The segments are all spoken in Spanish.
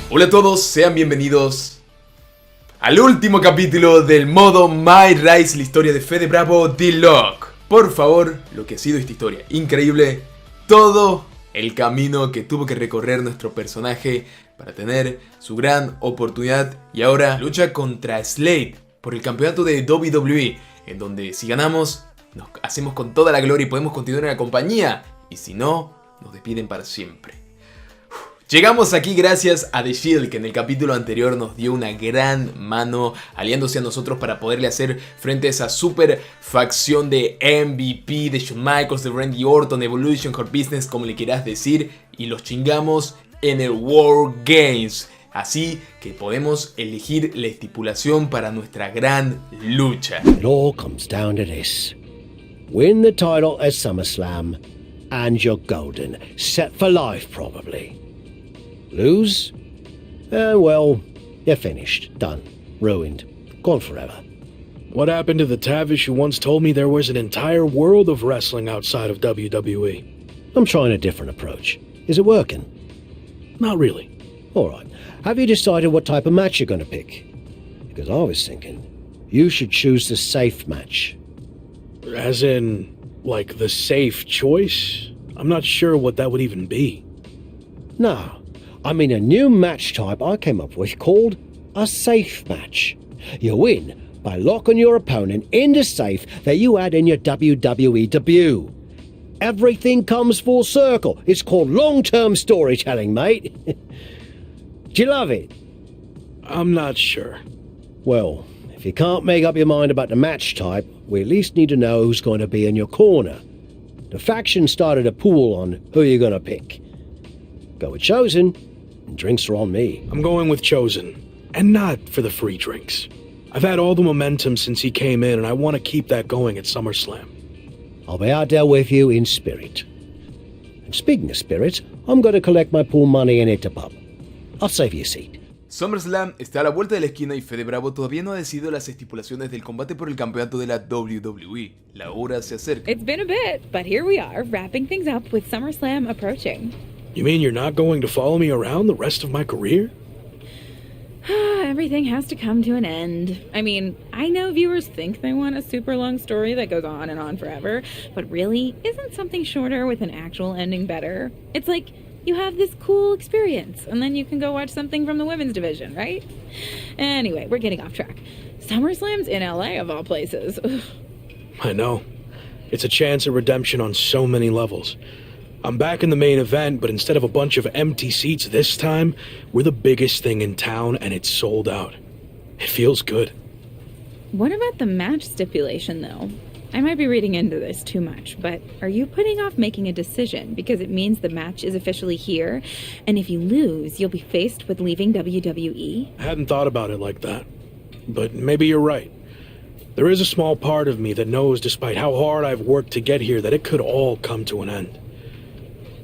Hola a todos, sean bienvenidos al último capítulo del modo My Rise, la historia de Fede Bravo D-Lock. Por favor, lo que ha sido esta historia, increíble, todo el camino que tuvo que recorrer nuestro personaje para tener su gran oportunidad y ahora lucha contra Slade por el campeonato de WWE, en donde si ganamos nos hacemos con toda la gloria y podemos continuar en la compañía, y si no, nos despiden para siempre. Llegamos aquí gracias a The Shield, que en el capítulo anterior nos dio una gran mano aliándose a nosotros para poderle hacer frente a esa super facción de MVP, de Shawn Michaels, de Randy Orton, Evolution, Hurt Business, como le quieras decir, y los chingamos en el War Games. Así que podemos elegir la estipulación para nuestra gran lucha. It all comes down to this. Win the title at SummerSlam and you're golden, set for life probably. Lose? Well, you're finished, done, ruined, gone forever. What happened to the Tavish who once told me there was an entire world of wrestling outside of WWE? I'm trying a different approach. Is it working? Not really. All right. Have you decided what type of match you're going to pick? Because I was thinking you should choose the safe match. As in, like, the safe choice? I'm not sure what that would even be. No. I mean a new match type I came up with called a safe match. You win by locking your opponent in the safe that you had in your WWE debut. Everything comes full circle. It's called long-term storytelling, mate. Do you love it? I'm not sure. Well, if you can't make up your mind about the match type, we at least need to know who's going to be in your corner. The faction started a pool on who you're going to pick. Go with Chosen, and drinks are on me. I'm going with Chosen, and not for the free drinks. I've had all the momentum since he came in, and I want to keep that going at SummerSlam. I'll be out there with you in spirit. And speaking of spirit, I'm going to collect my pool money and hit the pub. I'll save you a seat. SummerSlam está a la vuelta de la esquina y Fede Bravo todavía no ha decidido las estipulaciones del combate por el campeonato de la WWE. La hora se acerca. It's been a bit, but here we are, wrapping things up with SummerSlam approaching. You mean you're not going to follow me around the rest of my career? Everything has to come to an end. I mean, I know viewers think they want a super long story that goes on and on forever, but really, isn't something shorter with an actual ending better? It's like you have this cool experience, and then you can go watch something from the women's division, right? Anyway, we're getting off track. SummerSlam's in LA, of all places. Ugh. I know. It's a chance at redemption on so many levels. I'm back in the main event, but instead of a bunch of empty seats this time, we're the biggest thing in town, and it's sold out. It feels good. What about the match stipulation, though? I might be reading into this too much, but are you putting off making a decision because it means the match is officially here, and if you lose, you'll be faced with leaving WWE? I hadn't thought about it like that, but maybe you're right. There is a small part of me that knows, despite how hard I've worked to get here, that it could all come to an end.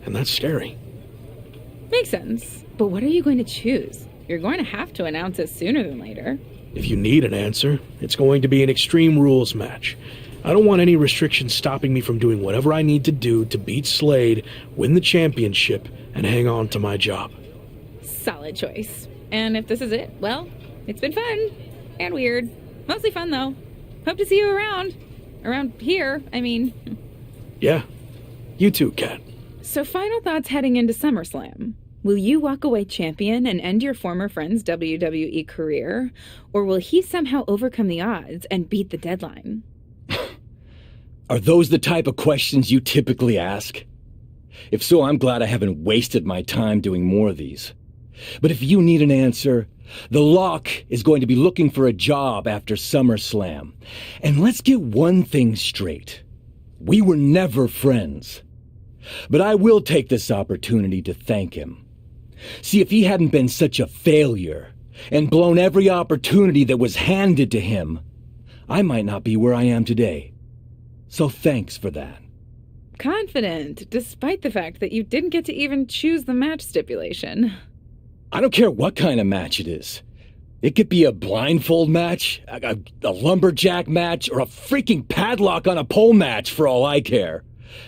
And that's scary. Makes sense. But what are you going to choose? You're going to have to announce it sooner than later. If you need an answer, it's going to be an Extreme Rules match. I don't want any restrictions stopping me from doing whatever I need to do to beat Slade, win the championship, and hang on to my job. Solid choice. And if this is it, well, it's been fun. And weird. Mostly fun, though. Hope to see you around. Around here, I mean. Yeah. You too, Kat. So final thoughts heading into SummerSlam. Will you walk away champion and end your former friend's WWE career? Or will he somehow overcome the odds and beat the deadline? Are those the type of questions you typically ask? If so, I'm glad I haven't wasted my time doing more of these. But if you need an answer, the Lock is going to be looking for a job after SummerSlam. And let's get one thing straight. We were never friends. But I will take this opportunity to thank him. See, if he hadn't been such a failure and blown every opportunity that was handed to him, I might not be where I am today. So thanks for that. Confident, despite the fact that you didn't get to even choose the match stipulation. I don't care what kind of match it is. It could be a blindfold match, a lumberjack match, or a freaking padlock on a pole match for all I care.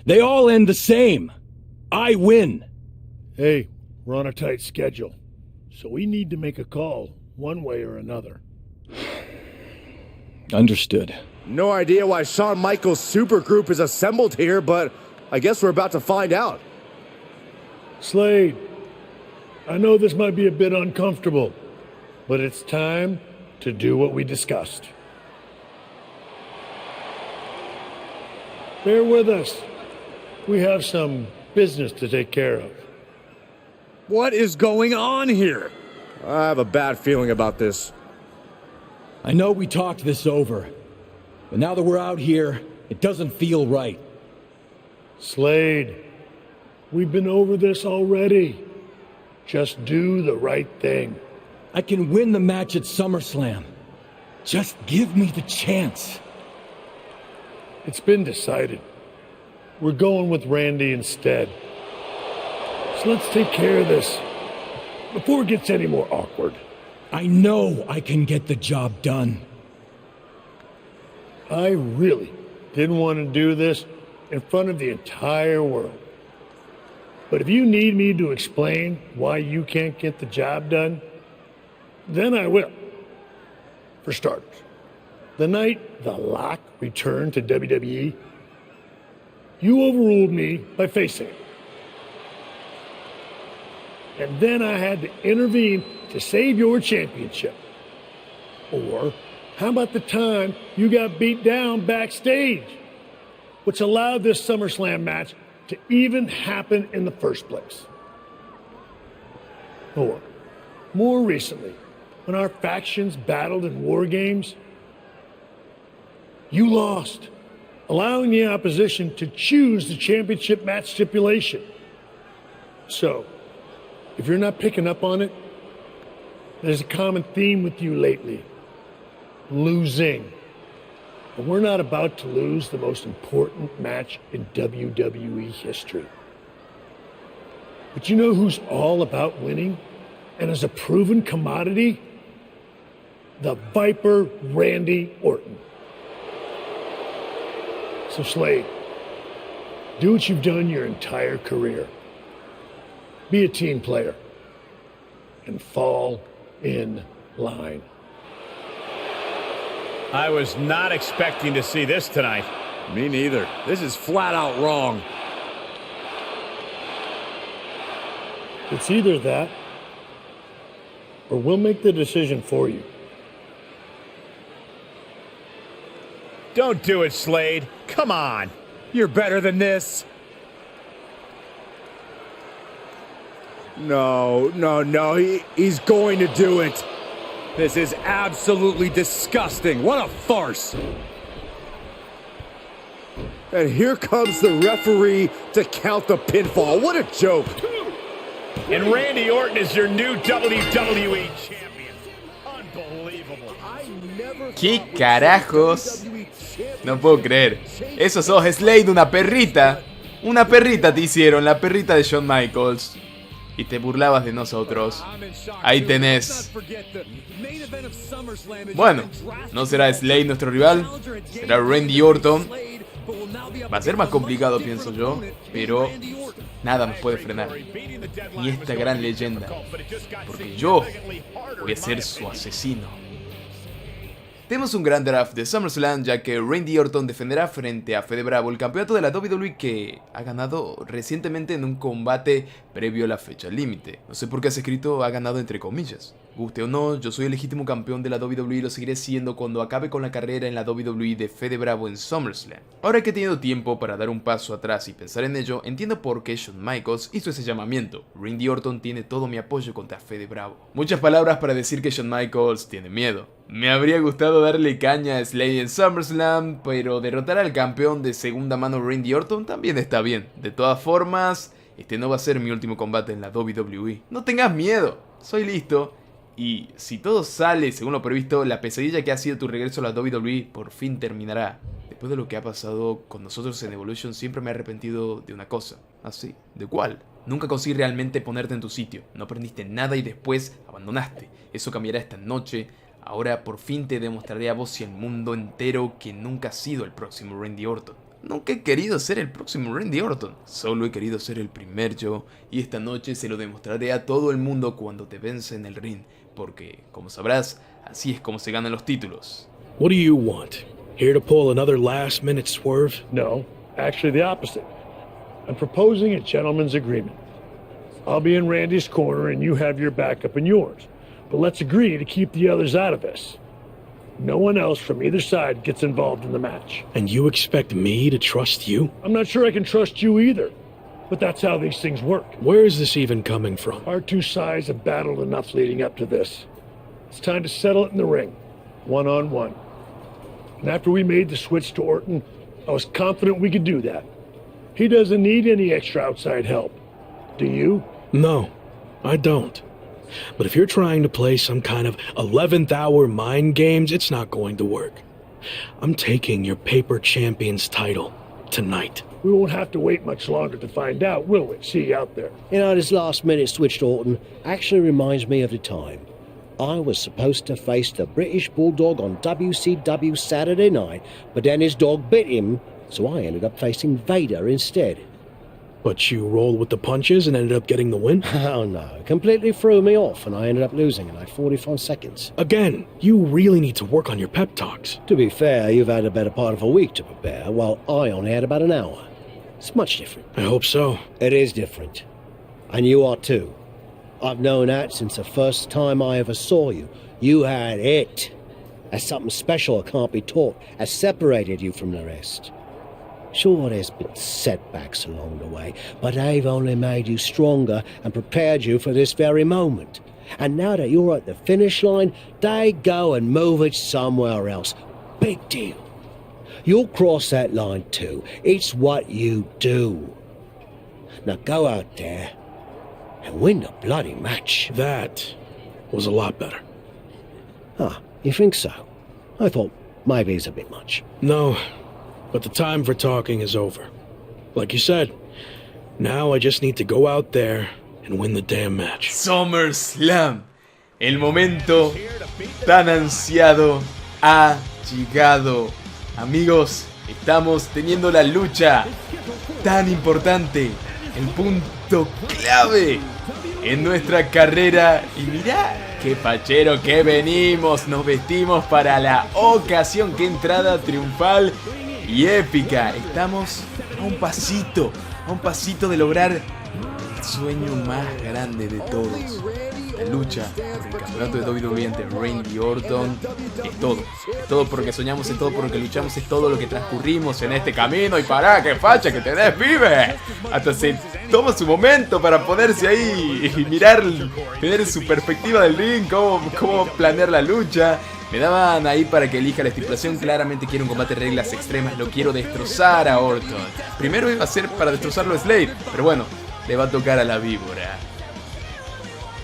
They all end the same. I win. Hey, we're on a tight schedule. So we need to make a call, one way or another. Understood. No idea why Shawn Michaels' supergroup is assembled here, but I guess we're about to find out. Slade, I know this might be a bit uncomfortable, but it's time to do what we discussed. Bear with us. We have some business to take care of. What is going on here? I have a bad feeling about this. I know we talked this over, but now that we're out here, it doesn't feel right. Slade, we've been over this already. Just do the right thing. I can win the match at SummerSlam. Just give me the chance. It's been decided. We're going with Randy instead. So let's take care of this before it gets any more awkward. I know I can get the job done. I really didn't want to do this in front of the entire world. But if you need me to explain why you can't get the job done, then I will. For starters, the night The Lock returned to WWE, you overruled me by facing it. And then I had to intervene to save your championship. Or how about the time you got beat down backstage, which allowed this SummerSlam match to even happen in the first place? Or, more recently, when our factions battled in war games, you lost, allowing the opposition to choose the championship match stipulation. So, if you're not picking up on it, there's a common theme with you lately. Losing. And we're not about to lose the most important match in WWE history. But you know who's all about winning and is a proven commodity? The Viper Randy Orton. So Slade, do what you've done your entire career. Be a team player and fall in line. I was not expecting to see this tonight. Me neither. This is flat out wrong. It's either that, or we'll make the decision for you. Don't do it, Slade. Come on. You're better than this. No, he's going to do it. This is absolutely disgusting. What a farce. And here comes the referee to count the pinfall. What a joke. And Randy Orton is your new WWE champion. Unbelievable. ¿Qué carajos? No puedo creer. Eso sos, Slade, una perrita. Una perrita te hicieron, la perrita de Shawn Michaels. Y te burlabas de nosotros. Ahí tenés. Bueno, no será Slade nuestro rival, será Randy Orton. Va a ser más complicado, pienso yo, pero nada nos puede frenar. Y esta gran leyenda, porque yo voy a ser su asesino. Tenemos un gran draft de SummerSlam, ya que Randy Orton defenderá frente a Fede Bravo el campeonato de la WWE que ha ganado recientemente en un combate previo a la fecha límite. No sé por qué has escrito ha ganado entre comillas. Guste o no, yo soy el legítimo campeón de la WWE y lo seguiré siendo cuando acabe con la carrera en la WWE de Fede Bravo en SummerSlam. Ahora que he tenido tiempo para dar un paso atrás y pensar en ello, entiendo por qué Shawn Michaels hizo ese llamamiento. Randy Orton tiene todo mi apoyo contra Fede Bravo. Muchas palabras para decir que Shawn Michaels tiene miedo. Me habría gustado darle caña a Slade en SummerSlam, pero derrotar al campeón de segunda mano Randy Orton también está bien. De todas formas, este no va a ser mi último combate en la WWE. No tengas miedo, soy listo. Y si todo sale según lo previsto, la pesadilla que ha sido tu regreso a la WWE por fin terminará. Después de lo que ha pasado con nosotros en Evolution, siempre me he arrepentido de una cosa. ¿Así? ¿De cuál? Nunca conseguí realmente ponerte en tu sitio. No aprendiste nada y después abandonaste. Eso cambiará esta noche. Ahora por fin te demostraré a vos y al mundo entero que nunca has sido el próximo Randy Orton. Nunca he querido ser el próximo Randy Orton, solo he querido ser el primer yo, y esta noche se lo demostraré a todo el mundo cuando te vence en el ring, porque, como sabrás, así es como se ganan los títulos. What do you want? Here to pull another last-minute swerve? No, actually the opposite. I'm proposing a gentleman's agreement. I'll be in Randy's corner and you have your backup in yours. But let's agree to keep the others out of this. No one else from either side gets involved in the match. And you expect me to trust you? I'm not sure I can trust you either, but that's how these things work. Where is this even coming from? Our two sides have battled enough leading up to this. It's time to settle it in the ring, one-on-one. And after we made the switch to Orton, I was confident we could do that. He doesn't need any extra outside help. Do you? No, I don't. But if you're trying to play some kind of 11th hour mind games, it's not going to work. I'm taking your paper champion's title tonight. We won't have to wait much longer to find out, will we? See you out there. You know, this last minute switch to Orton actually reminds me of the time I was supposed to face the British Bulldog on WCW Saturday night, but then his dog bit him, so I ended up facing Vader instead. But you rolled with the punches and ended up getting the win? Oh no, it completely threw me off and I ended up losing in like 45 seconds. Again, you really need to work on your pep talks. To be fair, you've had a better part of a week to prepare, while I only had about an hour. It's much different. I hope so. It is different. And you are too. I've known that since the first time I ever saw you. You had it. That's something special that can't be taught, has separated you from the rest. Sure, there's been setbacks along the way, but they've only made you stronger and prepared you for this very moment. And now that you're at the finish line, they go and move it somewhere else. Big deal. You'll cross that line too. It's what you do. Now go out there and win the bloody match. That was a lot better. Ah, you think so? I thought maybe it's a bit much. No, but the time for talking is over. Like you said, now I just need to go out there and win the damn match. SummerSlam, el momento tan ansiado ha llegado. Amigos, estamos teniendo la lucha tan importante, el punto clave en nuestra carrera. Y mirá qué fachero que venimos, nos vestimos para la ocasión. Qué entrada triunfal y épica. Estamos a un pasito de lograr el sueño más grande de todos. La lucha por el campeonato de WWE entre Randy Orton. Es todo por lo que soñamos, es todo por lo que luchamos, es todo lo que transcurrimos en este camino. Y pará, qué facha que tenés, pibe. Hasta se toma su momento para ponerse ahí y mirar, tener su perspectiva del ring, cómo planear la lucha. Me daban ahí para que elija la estipulación. Claramente quiero un combate de reglas extremas. Lo quiero destrozar a Orton. Primero iba a ser para destrozarlo a Slade, pero bueno, le va a tocar a la víbora.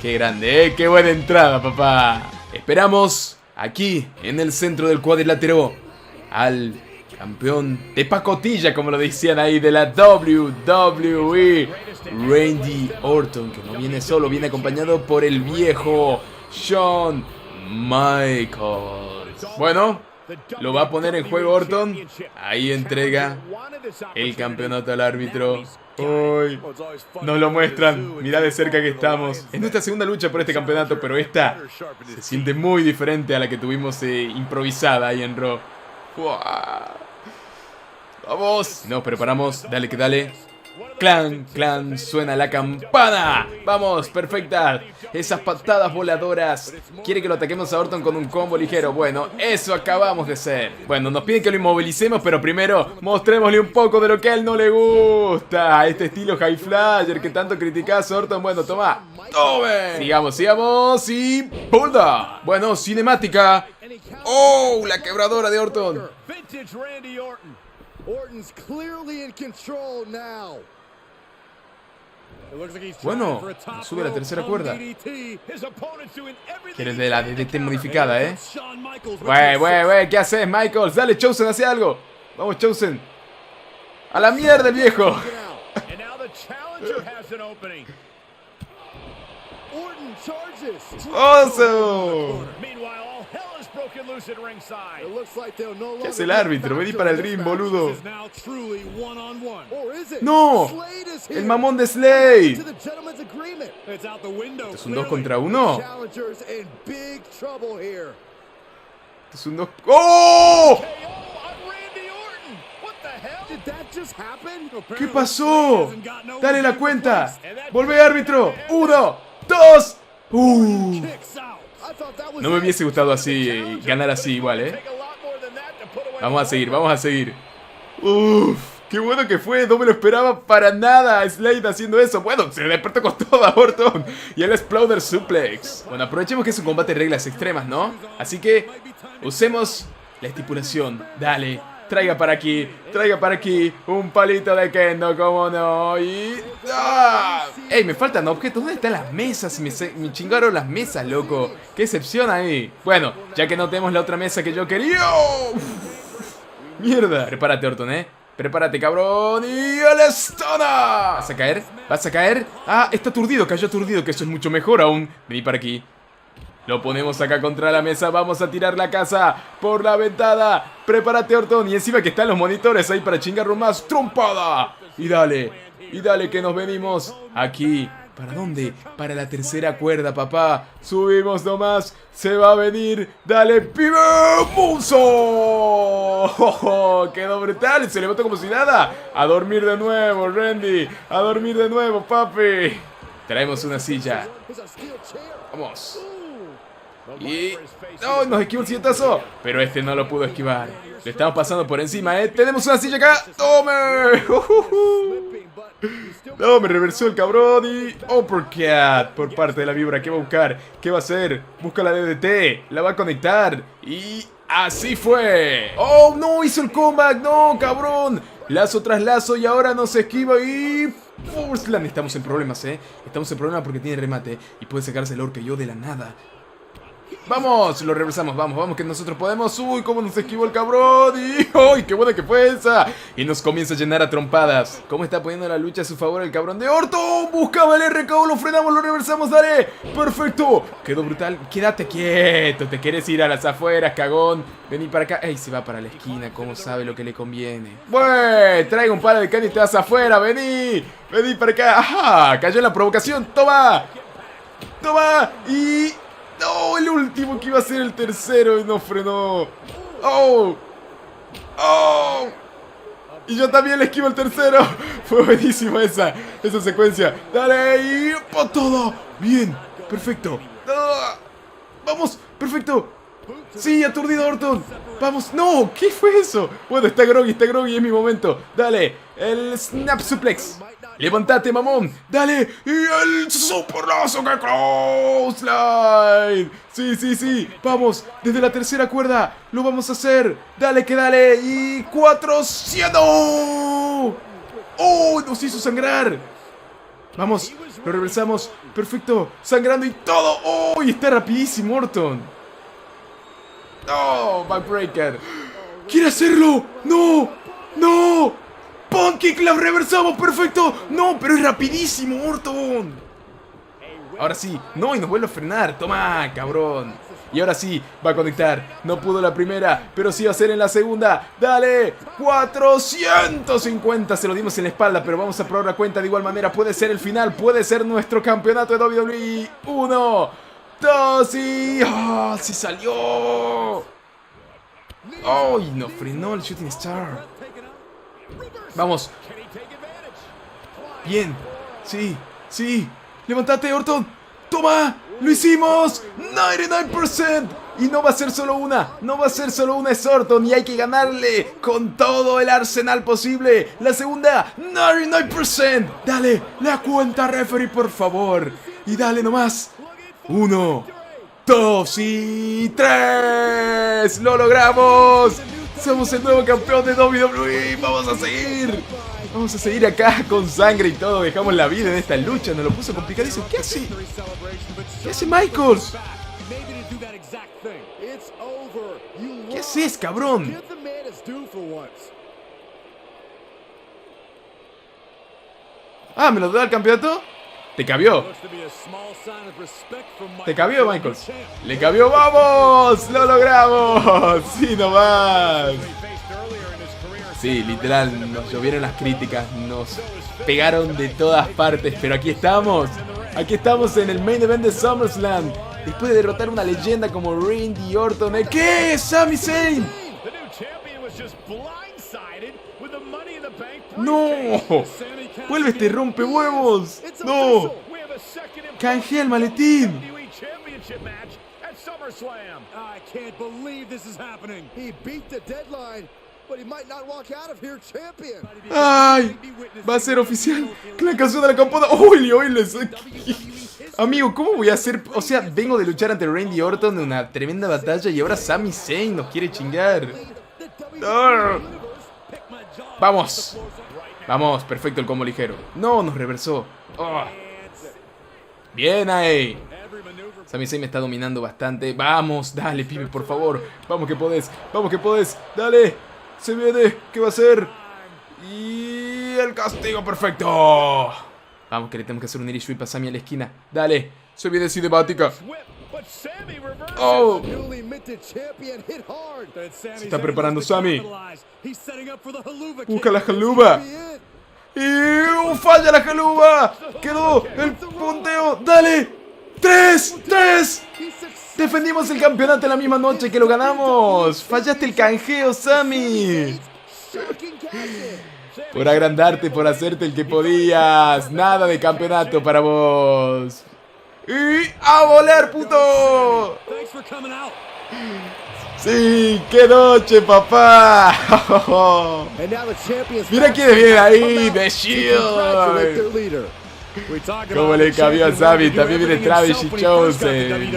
Qué grande, qué buena entrada, papá. Esperamos aquí en el centro del cuadrilátero al campeón de pacotilla, como lo decían ahí, de la WWE, Randy Orton, que no viene solo, viene acompañado por el viejo Shawn Michaels. Bueno, lo va a poner en juego Orton. Ahí entrega el campeonato al árbitro. Uy, nos lo muestran. Mirá de cerca que estamos. Es nuestra segunda lucha por este campeonato, pero esta se siente muy diferente a la que tuvimos improvisada ahí en Raw. Vamos, nos preparamos. Dale que dale. Clan, clan, suena la campana. Vamos, perfecta. Esas patadas voladoras. Quiere que lo ataquemos a Orton con un combo ligero. Bueno, eso acabamos de hacer. Bueno, nos piden que lo inmovilicemos, pero primero mostrémosle un poco de lo que a él no le gusta. Este estilo high flyer que tanto criticás, Orton. Bueno, toma. ¡Tome! Sigamos y... ¡Bulldog! Bueno, cinemática. ¡Oh! La quebradora de Orton. Vintage Randy Orton. Orton's clearly in control now. Bueno, sube la tercera cuerda. Quieres de la DDT modificada, Wey, ¿qué haces, Michaels? Dale, Chosen, hace algo. Vamos, Chosen. A la mierda, el viejo. ¡Oso! ¿Qué hace el árbitro? Vení para el ring, boludo. ¡No! ¡El mamón de Slade! ¿Esto es un 2 contra 1? Es un 2... ¡Oh! ¿Qué pasó? Dale la cuenta. Volvé, árbitro. 1, 2. No me hubiese gustado así, ganar así igual, ¿eh? Vamos a seguir, vamos a seguir. Uff, qué bueno que fue. No me lo esperaba para nada. Slade haciendo eso. Bueno, se despertó con toda Orton. Y el Exploder Suplex. Bueno, aprovechemos que es un combate de reglas extremas, ¿no? Así que usemos la estipulación. Dale. Traiga para aquí un palito de kendo, como no. Y... ¡ah! ¡Ey, me faltan objetos! ¿Dónde están las mesas? Me chingaron las mesas, loco. ¡Qué excepción ahí! Bueno, ya que no tenemos la otra mesa que yo quería... ¡mierda! Prepárate, Orton, ¿eh? Prepárate, cabrón. ¡Y el Stunner! ¿Vas a caer? ¿Vas a caer? Ah, está aturdido, cayó aturdido, que eso es mucho mejor aún. Vení para aquí. Lo ponemos acá contra la mesa. Vamos a tirar la casa por la ventana. Prepárate, Orton. Y encima que están los monitores ahí para chingarlo más. ¡Trompada! Y dale que nos venimos aquí. ¿Para dónde? Para la tercera cuerda, papá. Subimos nomás. Se va a venir. Dale, pibe. ¡Muso! ¡Oh! Quedó brutal. Se levantó como si nada. A dormir de nuevo, Randy. A dormir de nuevo, papi. Traemos una silla. Vamos. Y... ¡no! Nos esquivó el silletazo. Pero este no lo pudo esquivar. Le estamos pasando por encima, ¿eh? ¡Tenemos una silla acá! ¡Tome! No, me reversó el cabrón y... uppercut por parte de la víbora. ¿Qué va a buscar? ¿Qué va a hacer? Busca la DDT. La va a conectar. Y... así fue. ¡Oh, no! Hizo el comeback. ¡No, cabrón! Lazo tras lazo y ahora no se esquiva y... Forsland. Estamos en problemas, ¿eh? Estamos en problemas porque tiene remate. Y puede sacarse el orque yo de la nada. ¡Vamos! Lo reversamos, vamos, que nosotros podemos. ¡Uy, cómo nos esquivó el cabrón! ¡Y ¡ay, qué buena que fue esa! Y nos comienza a llenar a trompadas. ¿Cómo está poniendo la lucha a su favor el cabrón de Orton? Buscaba el RKO, lo frenamos, lo reversamos, ¡dale! ¡Perfecto! Quedó brutal. Quédate quieto, te quieres ir a las afueras, cagón. Vení para acá. ¡Ey, se va para la esquina! ¿Cómo sabe lo que le conviene? ¡Bueno! Traigo un palo de caña y te vas afuera, vení. Vení para acá. ¡Ajá! Cayó en la provocación. ¡Toma! ¡Toma! Y... ¡no! El último que iba a ser el tercero y no frenó. ¡Oh! ¡Oh! Y yo también le esquivo el tercero. Fue buenísima esa secuencia. ¡Dale! Y... ¡por todo! Bien, perfecto. ¡Ah! ¡Vamos! ¡Perfecto! ¡sí, aturdido Orton! ¡Vamos! ¡no! ¿Qué fue eso? Bueno, está groggy, es mi momento. ¡Dale! El Snap Suplex. ¡Levántate, mamón! ¡Dale! ¡y el super lazo que clothesline! ¡sí! ¡Vamos! Desde la tercera cuerda lo vamos a hacer. ¡Dale que dale! ¡y 400! ¡oh! Nos hizo sangrar. Vamos, lo reversamos. Perfecto, sangrando y todo. ¡oh! Y está rapidísimo Orton. ¡no! Backbreaker. ¡quiere hacerlo! ¡no! ¡Punk kick! ¡la reversamos! ¡perfecto! ¡no! Pero es rapidísimo, Orton. Ahora sí. ¡no! Y nos vuelve a frenar. ¡toma, cabrón! Y ahora sí, va a conectar. No pudo la primera, pero sí va a ser en la segunda. ¡dale! 450. Se lo dimos en la espalda, pero vamos a probar la cuenta de igual manera. Puede ser el final. Puede ser nuestro campeonato de WWE. 1, 2 y... ¡oh! ¡sí salió! ¡oh! Y nos frenó el Shooting Star. Vamos. Bien. Sí. Levántate, Orton. ¡toma! ¡lo hicimos! 99%. Y no va a ser solo una. Es Orton. Y hay que ganarle con todo el arsenal posible. La segunda, 99%. Dale, la cuenta, referee, por favor. Y dale nomás. 1, 2 y 3. ¡lo logramos! Somos el nuevo campeón de WWE. Vamos a seguir acá con sangre y todo. Dejamos la vida en esta lucha. Nos lo puso complicadísimo. ¿Qué hace Michaels? ¿Qué haces, cabrón? Ah, ¿me lo da el campeonato? Te cabió. Te cabió, Michaels. Le cabió, ¡vamos! ¡Lo logramos! ¡Sí, nomás! Sí, literal, nos llovieron las críticas, nos pegaron de todas partes, pero aquí estamos. Aquí estamos en el main event de SummerSlam. Después de derrotar a una leyenda como Randy Orton. ¿Qué? ¡Sami Zayn! ¡No! ¡Vuelve este rompehuevos! ¡No! ¡Canjea el maletín! ¡Ay! Va a ser oficial. La canción de la campana. ¡Uy, oíle! Amigo, ¿cómo voy a hacer? O sea, vengo de luchar ante Randy Orton en una tremenda batalla y ahora Sami Zayn nos quiere chingar. ¡Ah! ¡Vamos! Vamos, perfecto el combo ligero. No, nos reversó. Oh. Bien ahí. Sami Zayn me está dominando bastante. Vamos, dale, pibe, por favor. Vamos que podés, vamos que podés. Dale, se viene, ¿qué va a hacer? Y el castigo perfecto. Vamos, que le tenemos que hacer un Irish Whip a Sami a la esquina. Dale, se viene cinemática. Oh. Se está preparando Sami. Busca la jaluba. Y falla la jaluba. Quedó el punteo. Dale. ¡Tres! Defendimos el campeonato en la misma noche que lo ganamos. Fallaste el canjeo, Sami. Por agrandarte, por hacerte el que podías. Nada de campeonato para vos. ¡Y a volar, puto! ¡Sí! ¡Qué noche, papá! Mira quién viene ahí, The Shield. Como le cambió a Sami, también viene Travis y Chosen.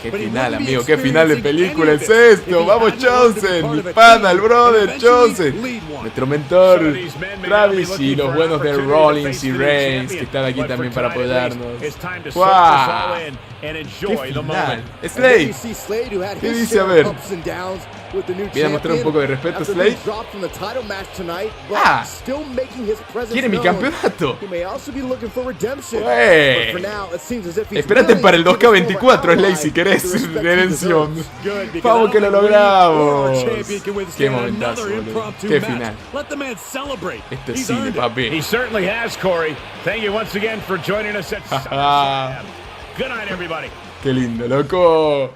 Qué final, amigo, qué final de película es esto. Vamos, Chosen, mi pana, el brother Chosen, nuestro mentor Travis y los buenos de Rollins y Reigns que están aquí también para apoyarnos. ¡Wow! ¡Qué final! Slade, ¿qué dice? A ver, viene a mostrar un poco de respeto, Slade. ¡Ah! ¡Quiere mi campeonato! Espérate para el 2K24, Slade, si querés redención. Vamos que lo logramos. Qué momentazo, boludo. Qué final. Este sí, de papi. He certainly has, Corey. Thank you once again for joining us at SummerSlam. Good night, everybody. Qué lindo, loco.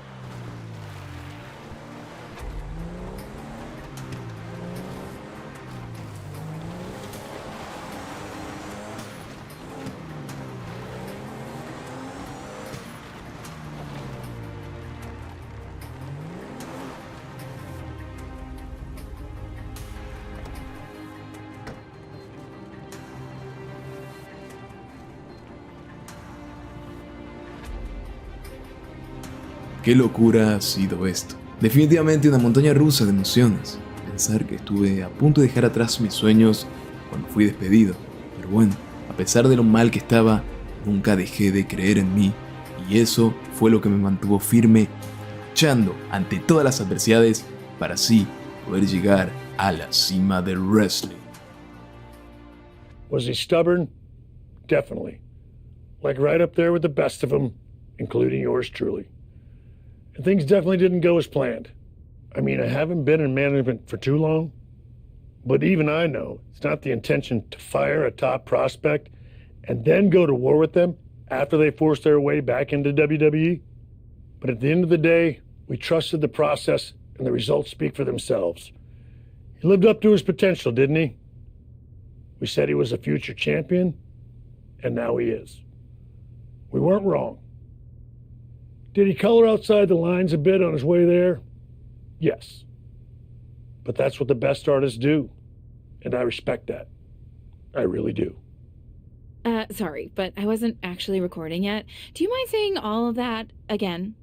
Qué locura ha sido esto. Definitivamente una montaña rusa de emociones. Pensar que estuve a punto de dejar atrás mis sueños cuando fui despedido. Pero bueno, a pesar de lo mal que estaba, nunca dejé de creer en mí. Y eso fue lo que me mantuvo firme, luchando ante todas las adversidades para así poder llegar a la cima del wrestling. Was he stubborn? Definitely. Like right up there with the best of them, including yours truly. And things definitely didn't go as planned. I mean, I haven't been in management for too long, but even I know it's not the intention to fire a top prospect and then go to war with them after they force their way back into WWE. But at the end of the day, we trusted the process and the results speak for themselves. He lived up to his potential, didn't he? We said he was a future champion, and now he is. We weren't wrong. Did he color outside the lines a bit on his way there? Yes. But that's what the best artists do. And I respect that. I really do. Sorry, but I wasn't actually recording yet. Do you mind saying all of that again?